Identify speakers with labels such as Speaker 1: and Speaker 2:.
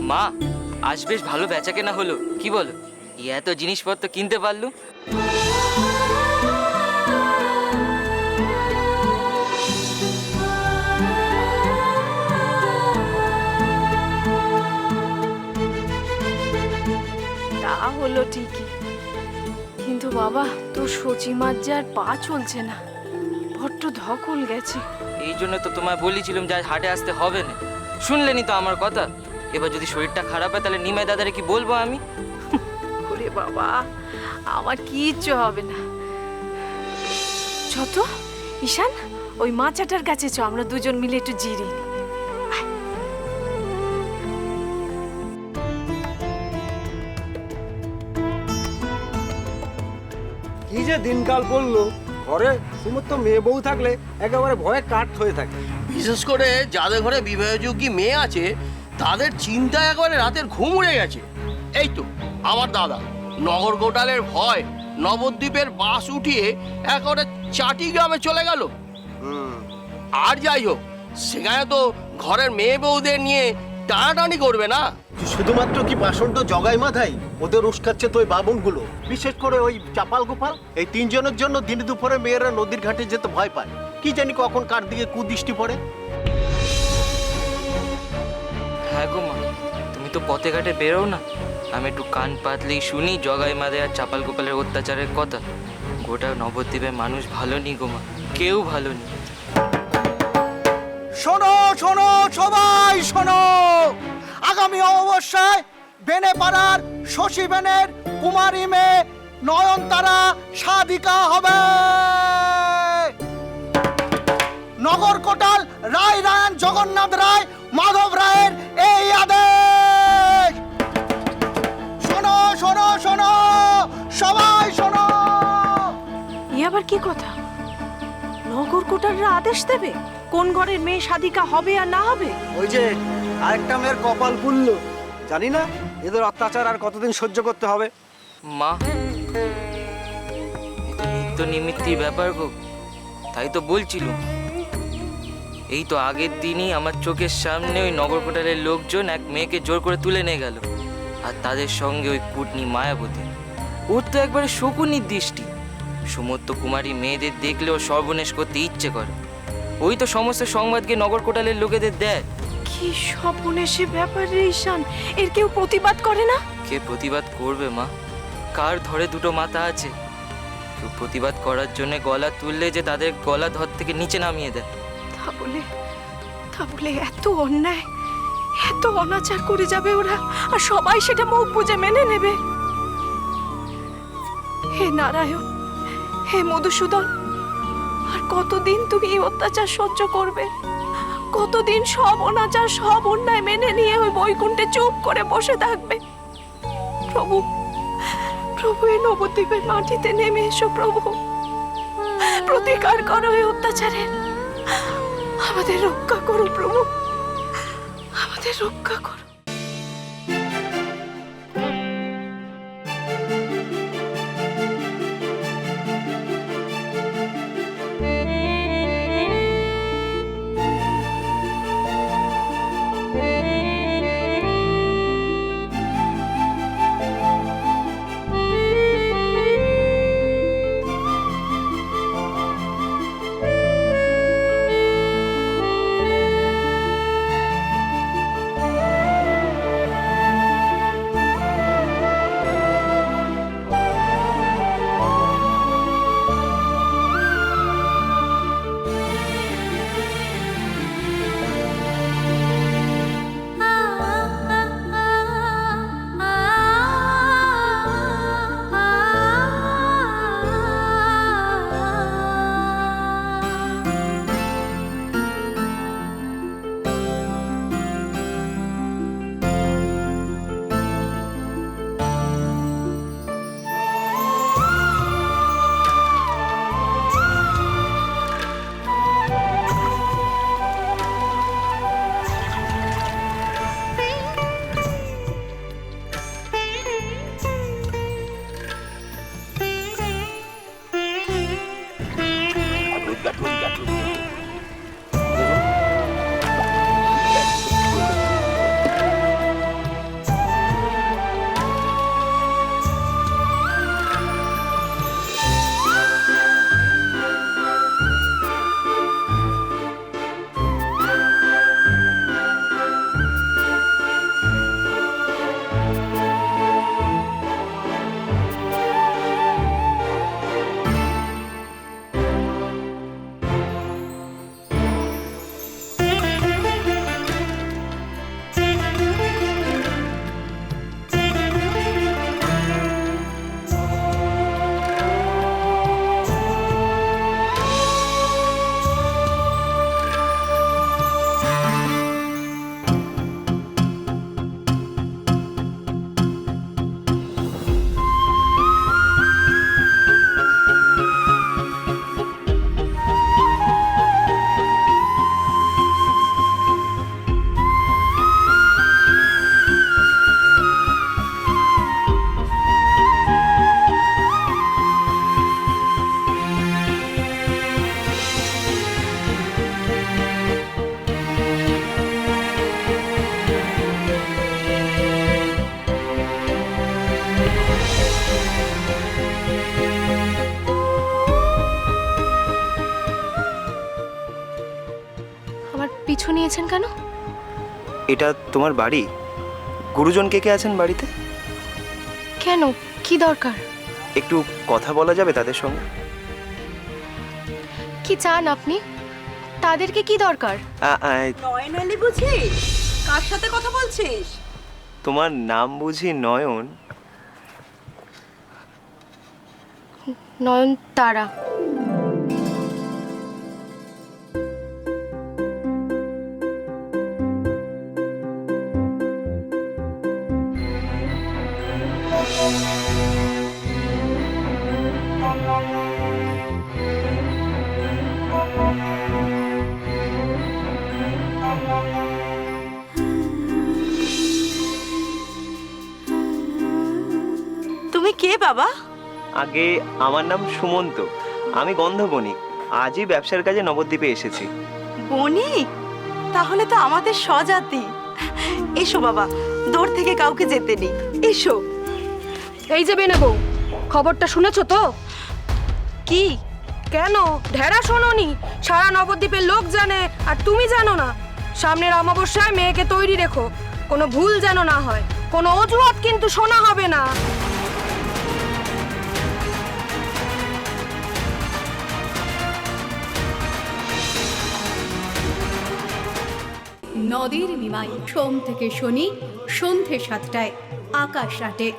Speaker 1: মা, আজ বেশ ভালো বেচা কেনা হলো, কি বলো? এত জিনিসপত্র কিনতে পারলু।
Speaker 2: তা হলো ঠিকই, কিন্তু বাবা তোর সচিমার যে আর পা চলছে না, বড্ড ধকল গেছে।
Speaker 1: এই জন্য তো তোমায় বলেছিলাম যে আজ হাটে আসতে হবে না, শুনলেনি তো আমার কথা। এবার যদি শরীরটা খারাপ হয় তাহলে নিমাই দাদারে কি বলবো আমি?
Speaker 2: ওরে বাবা, আমার কিচ্ছু হবে না। যত ঈশান, ওই মাচাটার কাছে চ, আমরা দুজন মিলে একটু জিরি।
Speaker 3: কি যে দিনকাল পড়লো, ঘরে সমস্ত মেয়ে বউ থাকলে একেবারে ভয়ে কাঠ হয়ে থাকে।
Speaker 4: বিশেষ করে যাদের ঘরে বিবাহযোগ্যী মেয়ে আছে তাদের চিন্তায় একেবারে রাতের ঘুম উড়ে গেছে। এই তো আমার দাদা নগর গোটালের ভয় নবদ্বীপের বাস উঠিয়ে একেবারে চাটি গ্রামে চলে গেল। আর যাই হোক, সেখানে তো ঘরের মেয়ে বউদের নিয়ে টানাটানি করবে না।
Speaker 5: শুধুমাত্র কি বাসনটা জগাই মাথায় ওদের উস্কাচ্ছে তো ওই বামুনগুলো, বিশেষ করে ওই চাপাল গোপাল। এই তিনজনের জন্য দিনে দুপুরে মেয়েরা নদীর ঘাটে যেতে ভয় পায়। কি জানি কখন কার দিকে কুদৃষ্টি পড়ে।
Speaker 1: হ্যাঁ গো মা, তুমি তো পথে ঘাটে বেরো না, আমি একটু কান পাতলেই শুনি জগাই মাদে আর চাপাল গোপালের অত্যাচারের কথা। গোটা নবদ্বীপের মানুষ ভালো নি গো মা, কেউ ভালো নি।
Speaker 6: শোনো শোনো সবাই শোনো, আগামী অমাবস্যায় বেনেপাড়ার শশী বেনের কুমারী মেয়ে নয়নতারা সাধিকা হবে। নগর কোটাল রায় রায়ন জগন্নাথ রায় মাধব রায়ের এই আদেশ। শোনো শোনো শোনো সবাই শোনো।
Speaker 2: এ আবার কি কথা? নগর কোটাররা আদেশ দেবে কোন ঘরের মেয়ে সাধিকা হবে আর না হবে?
Speaker 3: ওই যে আরেকটা মেয়ের কপাল পুড়লো, জানি না এদের অত্যাচার আর কতদিন সহ্য করতে হবে।
Speaker 1: মা, এই তো নিমিত্তির ব্যাপার গো, তাই তো বলছিলুম। এই তো আগের দিনই আমার চোখের সামনে ওই নগর কোটালের লোকজন এক মেয়েকে জোর করে তুলে নিয়ে গেল, আর তাদের সঙ্গে ওই কুটনি মায়াবতী। ওর তো একবারে শকুনির দৃষ্টি, সমস্ত কুমারী মেয়েদের দেখলেও সর্বনেশ করতে ইচ্ছে করে। ওই তো সমস্ত সংবাদকে নগর কোটালের লোকেদের দেয়।
Speaker 2: কি সর্বনেশে ব্যাপার রে ঈশান, এর কেউ প্রতিবাদ করে না?
Speaker 1: কে প্রতিবাদ করবে মা? কার ধরে দুটো মাথা আছে? কেউ প্রতিবাদ করার জন্য গলা তুললে যে তাদের গলা ধর থেকে নিচে নামিয়ে দেয়।
Speaker 2: তা বলে এত অন্যায়, এত অনাচার করে যাবে ওরা, আর সবাই সেটা মুখ বুজে মেনে নেবে? হে নারায়ণ, হে মধুসূদন, আর কতদিন তুমি এই অত্যাচার সহ্য করবে? কতদিন সব অনাচার সব অন্যায় মেনে নিয়ে ওই বৈকুণ্ঠে চুপ করে বসে থাকবে? প্রভু, প্রভু এই নবদ্বীপের মাটিতে নেমে এসো প্রভু, প্রতিকার করো এই অত্যাচারের, আমাদের রক্ষা করো প্রভু, আমাদের রক্ষা করো। নিয়েছেন কেন?
Speaker 7: এটা তোমার বাড়ি? গুরুজন কে কে আছেন বাড়িতে?
Speaker 2: কেন, কি দরকার?
Speaker 7: একটু কথা বলা যাবে তাদের সঙ্গে?
Speaker 2: কি চান আপনি? তাদেরকে কি দরকার?
Speaker 8: নয়নালি বুঝিস? কার সাথে কথা বলছিস?
Speaker 7: তোমার নাম বুঝি নয়ন?
Speaker 2: নয়নতারা।
Speaker 8: তুমি কে বাবা?
Speaker 7: আগে আমার নাম সুমন্ত, আমি গন্ধবণিক। আজই ব্যবসার কাজে নবদ্বীপে এসেছি।
Speaker 8: বণিক? তাহলে তো আমাদের স্বজাতি। এসো বাবা, দূর থেকে কাউকে যেতে নেই, এসো।
Speaker 9: এই যে বেনে বউ, খবরটা শুনেছো তো?
Speaker 8: কি?
Speaker 9: কেন ঢেরা শোনোনি? সারা নবদ্বীপের লোক জানে আর তুমি জানো না। সামনের অমাবস্যায় মেয়েকে তৈরি রেখো, কোনো ভুল যেন না হয়। কোনো অজুহাত কিন্তু শোনা হবে না।
Speaker 10: নদীর নিমাই সোম থেকে শনি সন্ধে ৭টায় আকাশ আটে।